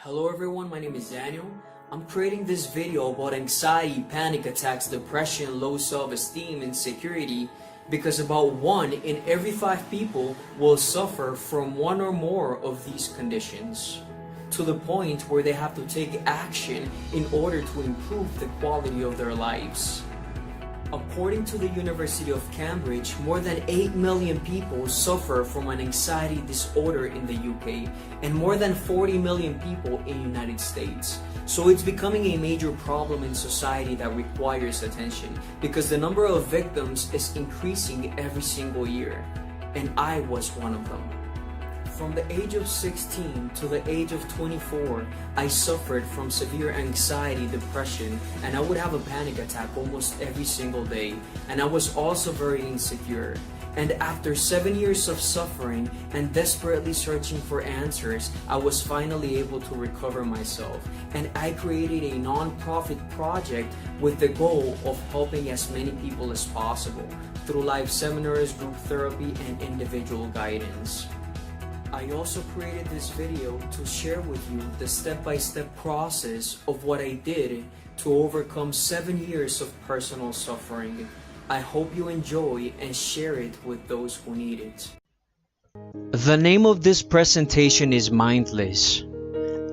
Hello everyone, my name is Daniel. I'm creating this video about anxiety, panic attacks, depression, low self-esteem, insecurity because about 1 in every 5 people will suffer from one or more of these conditions to the point where they have to take action in order to improve the quality of their lives. According to the University of Cambridge, more than 8 million people suffer from an anxiety disorder in the UK and more than 40 million people in the United States. So it's becoming a major problem in society that requires attention because the number of victims is increasing every single year. And I was one of them. From the age of 16 to the age of 24, I suffered from severe anxiety, depression, and I would have a panic attack almost every single day. And I was also very insecure. And after 7 years of suffering and desperately searching for answers, I was finally able to recover myself. And I created a non-profit project with the goal of helping as many people as possible through live seminars, group therapy, and individual guidance. I also created this video to share with you the step-by-step process of what I did to overcome 7 years of personal suffering. I hope you enjoy and share it with those who need it. The name of this presentation is Mindless.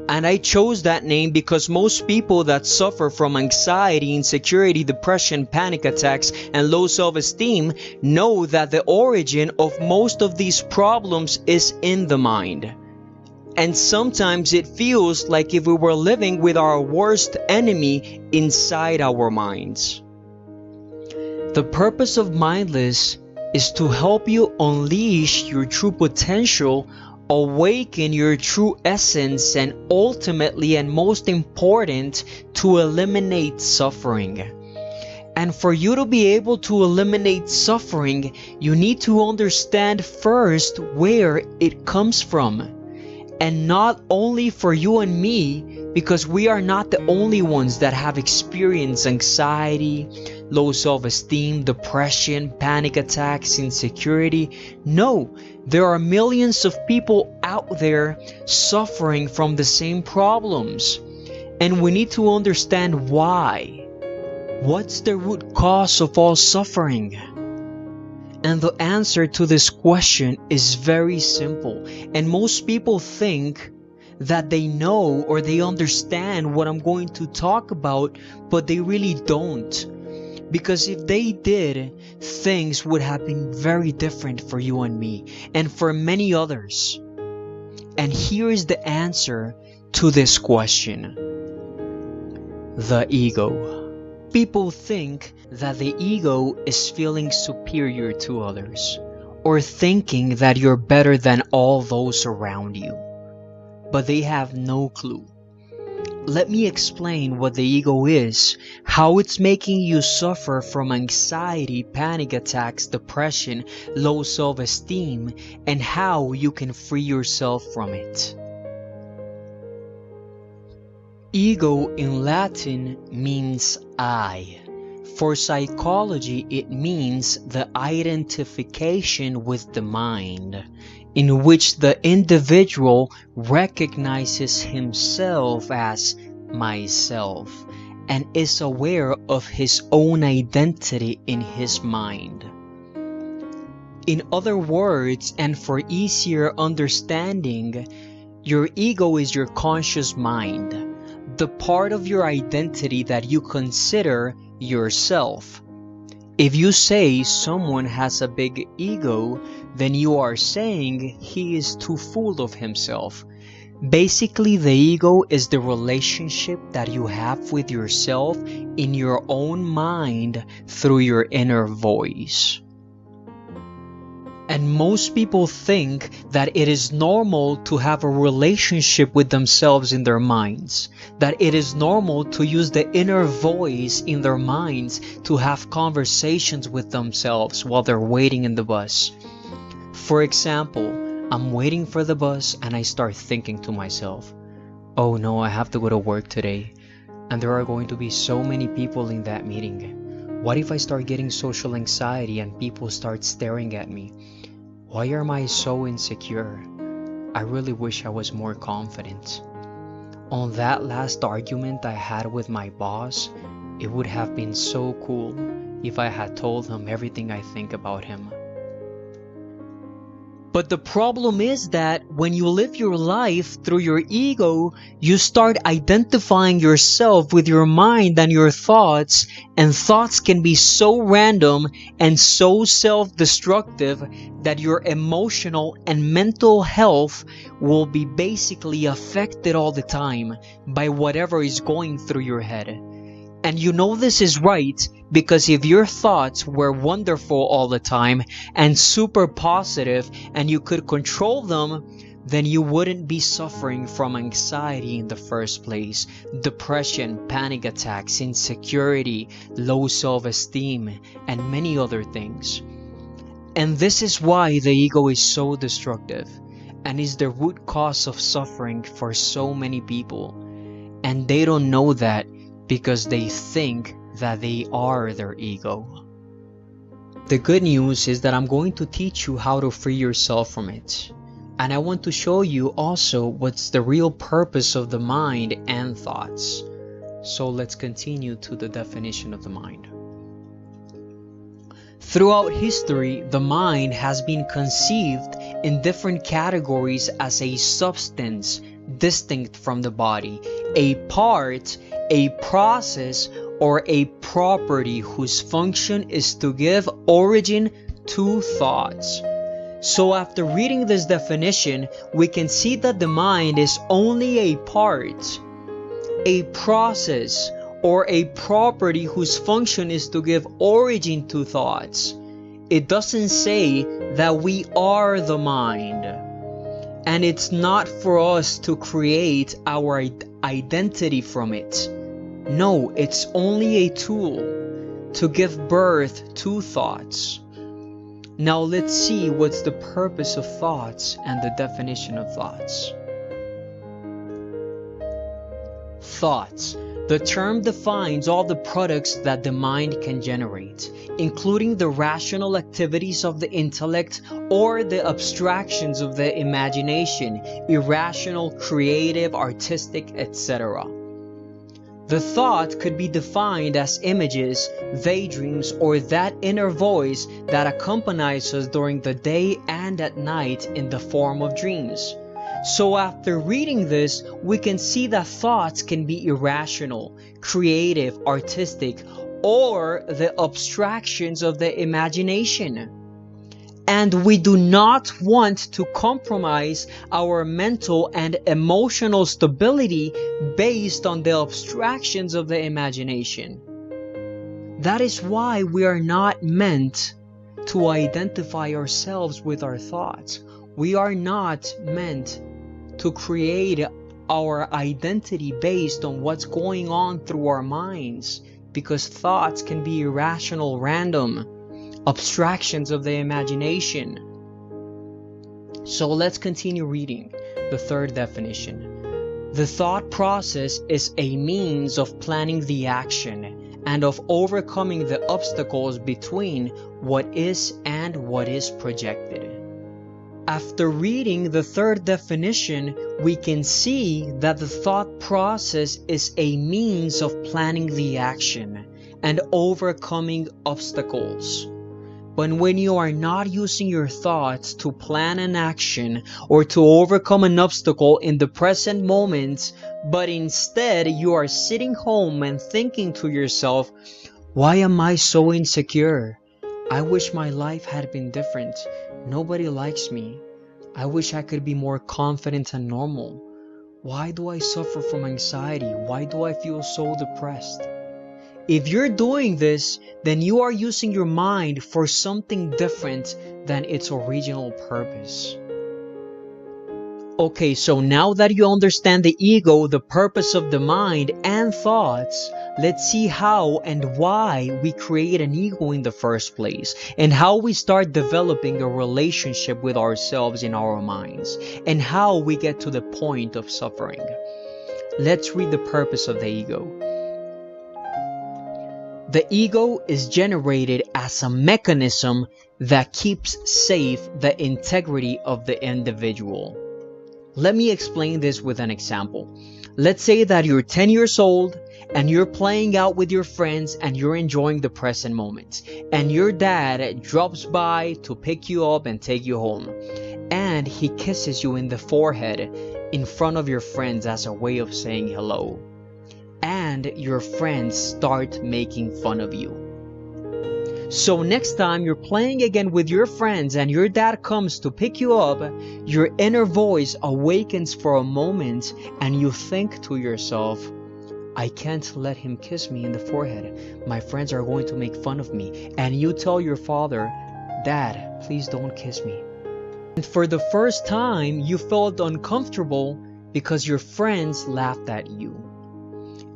And I chose that name because most people that suffer from anxiety, insecurity, depression, panic attacks, and low self-esteem know that the origin of most of these problems is in the mind. And sometimes it feels like if we were living with our worst enemy inside our minds. The purpose of Mindless is to help you unleash your true potential, awaken your true essence, and ultimately and most important, to eliminate suffering. And for you to be able to eliminate suffering, you need to understand first where it comes from. And not only for you and me, because we are not the only ones that have experienced anxiety, low self-esteem, depression, panic attacks, insecurity. No, there are millions of people out there suffering from the same problems. And we need to understand why. What's the root cause of all suffering? And the answer to this question is very simple. And most people think that they know or they understand what I'm going to talk about, but they really don't. Because if they did, things would have been very different for you and me, and for many others. And here is the answer to this question. The ego. People think that the ego is feeling superior to others, or thinking that you're better than all those around you. But they have no clue. Let me explain what the ego is, how it's making you suffer from anxiety, panic attacks, depression, low self-esteem, and how you can free yourself from it. Ego in Latin means I. For psychology, it means the identification with the mind, in which the individual recognizes himself as myself and is aware of his own identity in his mind. In other words, and for easier understanding, your ego is your conscious mind, the part of your identity that you consider yourself. If you say someone has a big ego, then you are saying he is too full of himself. Basically, the ego is the relationship that you have with yourself in your own mind through your inner voice. And most people think that it is normal to have a relationship with themselves in their minds, that it is normal to use the inner voice in their minds to have conversations with themselves while they're waiting in the bus. For example, I'm waiting for the bus and I start thinking to myself, oh no, I have to go to work today, and there are going to be so many people in that meeting. What if I start getting social anxiety and people start staring at me? Why am I so insecure? I really wish I was more confident. On that last argument I had with my boss, it would have been so cool if I had told him everything I think about him. But the problem is that when you live your life through your ego, you start identifying yourself with your mind and your thoughts, and thoughts can be so random and so self-destructive that your emotional and mental health will be basically affected all the time by whatever is going through your head. And you know this is right because if your thoughts were wonderful all the time and super positive and you could control them, then you wouldn't be suffering from anxiety in the first place, depression, panic attacks, insecurity, low self-esteem, and many other things. And this is why the ego is so destructive and is the root cause of suffering for so many people. And they don't know that because they think that they are their ego. The good news is that I'm going to teach you how to free yourself from it. And I want to show you also what's the real purpose of the mind and thoughts. So let's continue to the definition of the mind. Throughout history, the mind has been conceived in different categories as a substance distinct from the body, a part, a process, or a property whose function is to give origin to thoughts. So after reading this definition, we can see that the mind is only a part, a process, or a property whose function is to give origin to thoughts. It doesn't say that we are the mind. And it's not for us to create our identity from it. No, it's only a tool to give birth to thoughts. Now let's see what's the purpose of thoughts and the definition of thoughts. Thoughts. The term defines all the products that the mind can generate, including the rational activities of the intellect or the abstractions of the imagination, irrational, creative, artistic, etc. The thought could be defined as images, daydreams, or that inner voice that accompanies us during the day and at night in the form of dreams. So after reading this, we can see that thoughts can be irrational, creative, artistic, or the abstractions of the imagination. And we do not want to compromise our mental and emotional stability based on the abstractions of the imagination. That is why we are not meant to identify ourselves with our thoughts. We are not meant to create our identity based on what's going on through our minds, because thoughts can be irrational, random, abstractions of the imagination. So let's continue reading the third definition. The thought process is a means of planning the action and of overcoming the obstacles between what is and what is projected. After reading the third definition, we can see that the thought process is a means of planning the action and overcoming obstacles. But when you are not using your thoughts to plan an action or to overcome an obstacle in the present moment, but instead you are sitting home and thinking to yourself, "Why am I so insecure? I wish my life had been different. Nobody likes me. I wish I could be more confident and normal. Why do I suffer from anxiety? Why do I feel so depressed?" If you're doing this, then you are using your mind for something different than its original purpose. Okay, so now that you understand the ego, the purpose of the mind and thoughts, let's see how and why we create an ego in the first place, and how we start developing a relationship with ourselves in our minds, and how we get to the point of suffering. Let's read the purpose of the ego. The ego is generated as a mechanism that keeps safe the integrity of the individual. Let me explain this with an example. Let's say that you're 10 years old and you're playing out with your friends and you're enjoying the present moment. And your dad drops by to pick you up and take you home. And he kisses you in the forehead in front of your friends as a way of saying hello. And your friends start making fun of you. So next time you're playing again with your friends and your dad comes to pick you up, your inner voice awakens for a moment and you think to yourself, I can't let him kiss me in the forehead. My friends are going to make fun of me. And you tell your father, Dad, please don't kiss me. And for the first time, you felt uncomfortable because your friends laughed at you.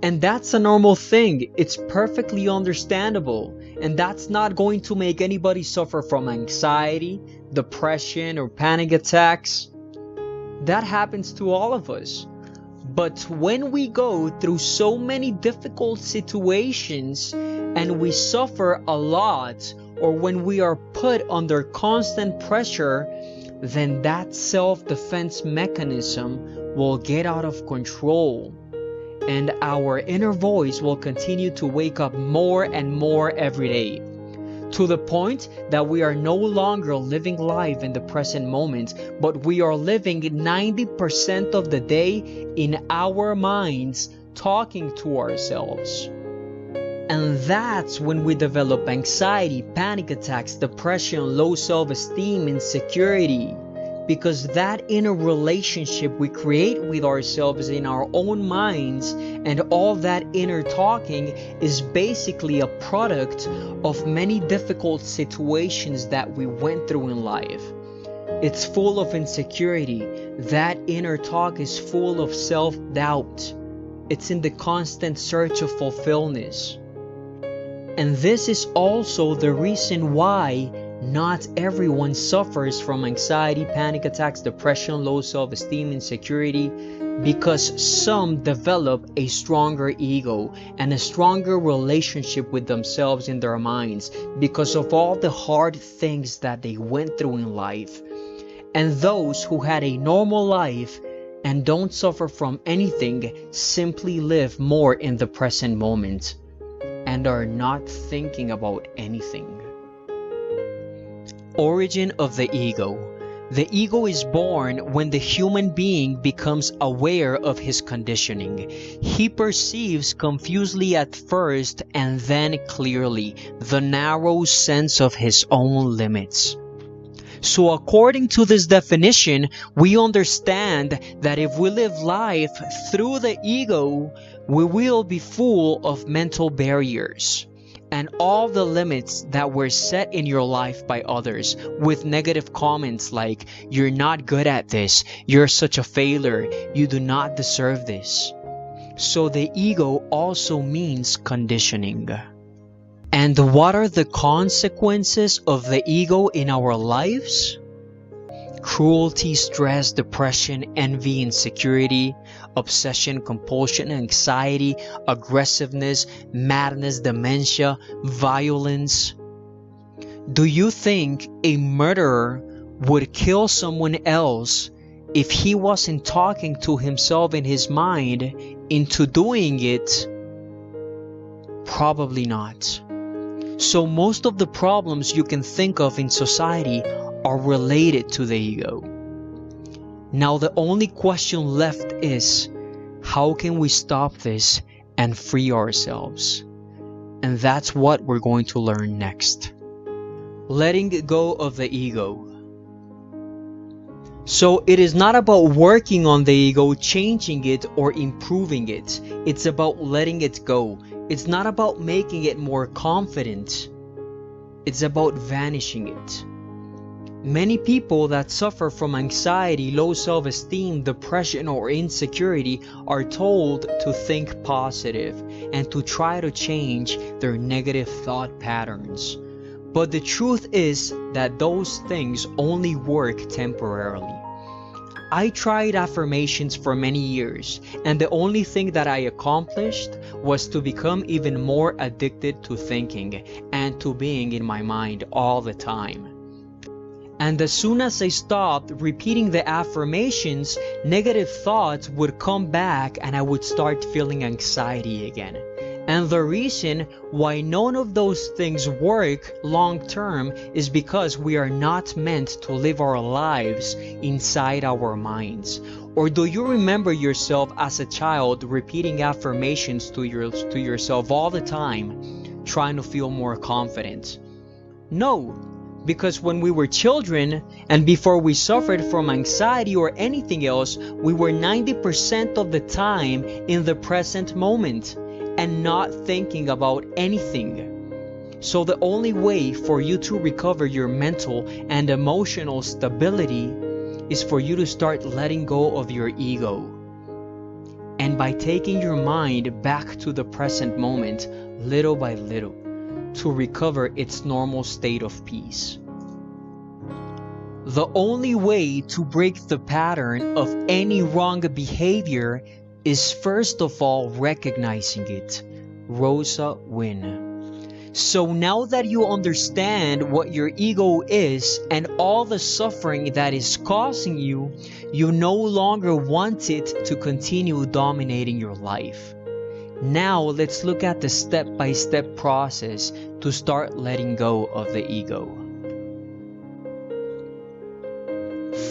And that's a normal thing. It's perfectly understandable. And that's not going to make anybody suffer from anxiety, depression, or panic attacks. That happens to all of us. But when we go through so many difficult situations and we suffer a lot, or when we are put under constant pressure, then that self-defense mechanism will get out of control. And our inner voice will continue to wake up more and more every day, to the point that we are no longer living life in the present moment, but we are living 90% of the day in our minds, talking to ourselves. And that's when we develop anxiety, panic attacks, depression, low self-esteem, insecurity. Because that inner relationship we create with ourselves in our own minds, and all that inner talking is basically a product of many difficult situations that we went through in life. It's full of insecurity. That inner talk is full of self-doubt. It's in the constant search of fulfillment. And this is also the reason why not everyone suffers from anxiety, panic attacks, depression, low self-esteem, insecurity, because some develop a stronger ego and a stronger relationship with themselves in their minds because of all the hard things that they went through in life. And those who had a normal life and don't suffer from anything simply live more in the present moment and are not thinking about anything. Origin of the ego. The ego is born when the human being becomes aware of his conditioning. He perceives confusedly at first and then clearly the narrow sense of his own limits. So according to this definition, we understand that if we live life through the ego, we will be full of mental barriers and all the limits that were set in your life by others with negative comments like, you're not good at this, you're such a failure, you do not deserve this. So the ego also means conditioning. And what are the consequences of the ego in our lives? Cruelty, stress, depression, envy, insecurity, obsession, compulsion, anxiety, aggressiveness, madness, dementia, violence. Do you think a murderer would kill someone else if he wasn't talking to himself in his mind into doing it? Probably not. So most of the problems you can think of in society are related to the ego. Now the only question left is, how can we stop this and free ourselves? And that's what we're going to learn next. Letting go of the ego. So it is not about working on the ego, changing it, or improving it. It's about letting it go. It's not about making it more confident. It's about vanishing it. Many people that suffer from anxiety, low self-esteem, depression, or insecurity are told to think positive and to try to change their negative thought patterns. But the truth is that those things only work temporarily. I tried affirmations for many years, and the only thing that I accomplished was to become even more addicted to thinking and to being in my mind all the time. And as soon as I stopped repeating the affirmations, negative thoughts would come back and I would start feeling anxiety again. And the reason why none of those things work long term is because we are not meant to live our lives inside our minds. Or do you remember yourself as a child repeating affirmations to yourself all the time, trying to feel more confident? No, because when we were children and before we suffered from anxiety or anything else, we were 90% of the time in the present moment and not thinking about anything. So the only way for you to recover your mental and emotional stability is for you to start letting go of your ego. And by taking your mind back to the present moment, little by little, to recover its normal state of peace. The only way to break the pattern of any wrong behavior is first of all recognizing it. Rosa Wynn. So now that you understand what your ego is and all the suffering that is causing you, you no longer want it to continue dominating your life. Now let's look at the step-by-step process to start letting go of the ego.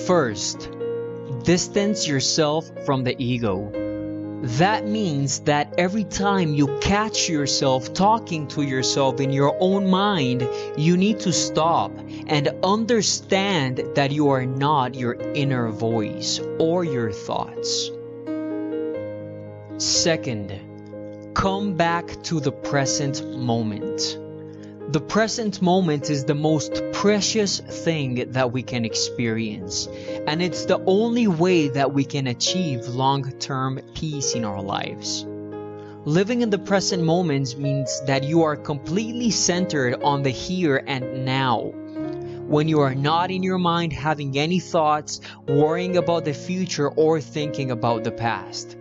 First, distance yourself from the ego. That means that every time you catch yourself talking to yourself in your own mind, you need to stop and understand that you are not your inner voice or your thoughts. Second, come back to the present moment. The present moment is the most precious thing that we can experience, and it's the only way that we can achieve long-term peace in our lives. Living in the present moment means that you are completely centered on the here and now. When you are not in your mind having any thoughts, worrying about the future, or thinking about the past.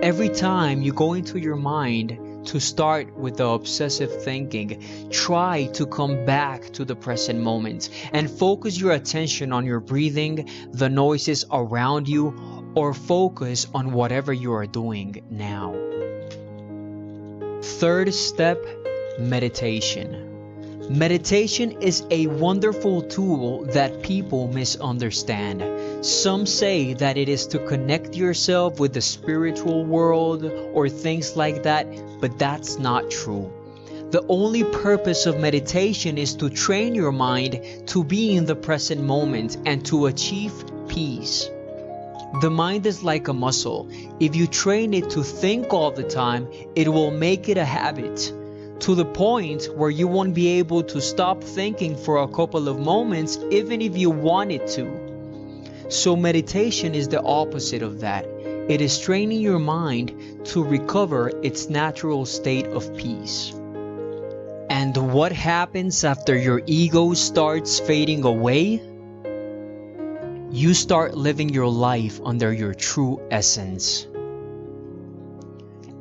Every time you go into your mind to start with the obsessive thinking, try to come back to the present moment and focus your attention on your breathing, the noises around you, or focus on whatever you are doing now. Third step, meditation. Meditation is a wonderful tool that people misunderstand. Some say that it is to connect yourself with the spiritual world or things like that, but that's not true. The only purpose of meditation is to train your mind to be in the present moment and to achieve peace. The mind is like a muscle. If you train it to think all the time, it will make it a habit, to the point where you won't be able to stop thinking for a couple of moments even if you wanted to. So meditation is the opposite of that. It is training your mind to recover its natural state of peace. And what happens after your ego starts fading away? You start living your life under your true essence.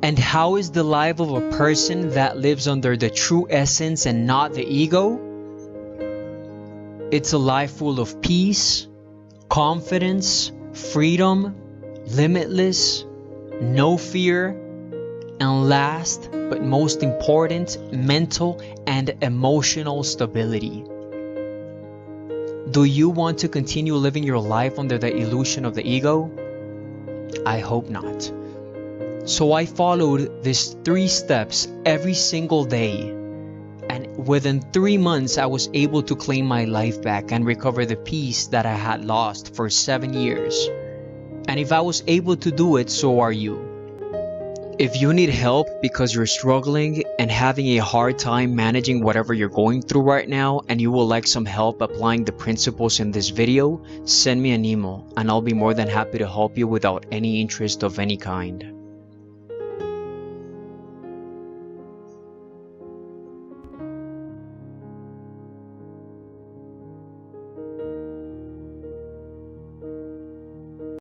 And how is the life of a person that lives under the true essence and not the ego? It's a life full of peace, confidence, freedom, limitless, no fear, and last but most important, mental and emotional stability. Do you want to continue living your life under the illusion of the ego? I hope not. So I followed these 3 steps every single day, and within 3 months I was able to claim my life back and recover the peace that I had lost for 7 years. And if I was able to do it, so are you. If you need help because you're struggling and having a hard time managing whatever you're going through right now, and you would like some help applying the principles in this video, send me an email and I'll be more than happy to help you without any interest of any kind.